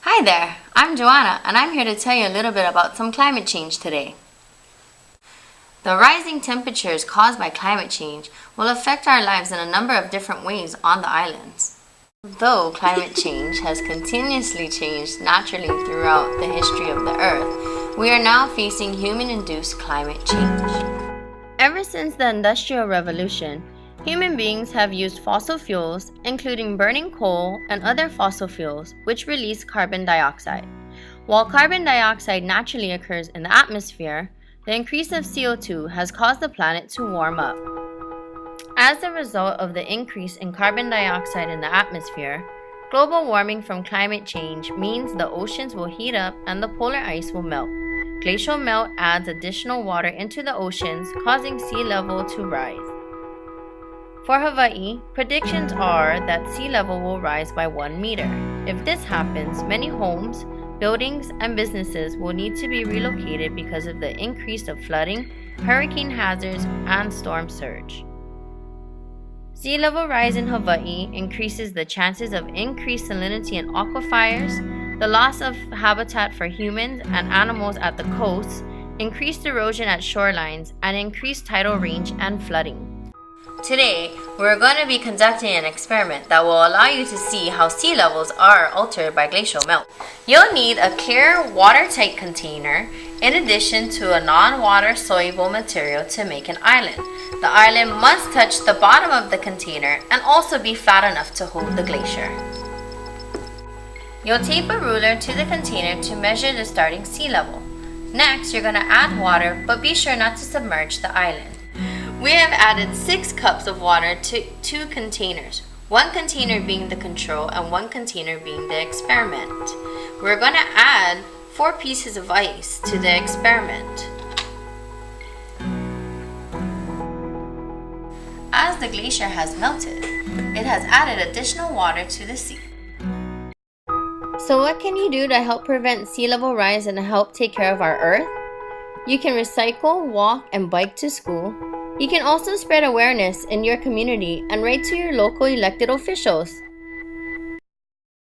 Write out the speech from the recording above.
Hi there, I'm Joanna, and I'm here to tell you a little bit about some climate change today. The rising temperatures caused by climate change will affect our lives in a number of different ways on the islands. Though climate change has continuously changed naturally throughout the history of the Earth, we are now facing human-induced climate change. Ever since the Industrial Revolution, human beings have used fossil fuels, including burning coal and other fossil fuels, which release carbon dioxide. While carbon dioxide naturally occurs in the atmosphere, the increase of CO2 has caused the planet to warm up. As a result of the increase in carbon dioxide in the atmosphere, global warming from climate change means the oceans will heat up and the polar ice will melt. Glacial melt adds additional water into the oceans, causing sea level to rise. For Hawaii, predictions are that sea level will rise by 1 meter. If this happens, many homes, buildings, and businesses will need to be relocated because of the increase of flooding, hurricane hazards, and storm surge. Sea level rise in Hawaii increases the chances of increased salinity in aquifers, the loss of habitat for humans and animals at the coasts, increased erosion at shorelines, and increased tidal range and flooding. Today, we're going to be conducting an experiment that will allow you to see how sea levels are altered by glacial melt. You'll need a clear, watertight container in addition to a non-water soluble material to make an island. The island must touch the bottom of the container and also be flat enough to hold the glacier. You'll tape a ruler to the container to measure the starting sea level. Next, you're going to add water, but be sure not to submerge the island. We have added 6 cups of water to 2 containers, 1 container being the control and 1 container being the experiment. We're going to add 4 pieces of ice to the experiment. As the glacier has melted, it has added additional water to the sea. So what can you do to help prevent sea level rise and help take care of our Earth? You can recycle, walk, and bike to school. You can also spread awareness in your community and write to your local elected officials.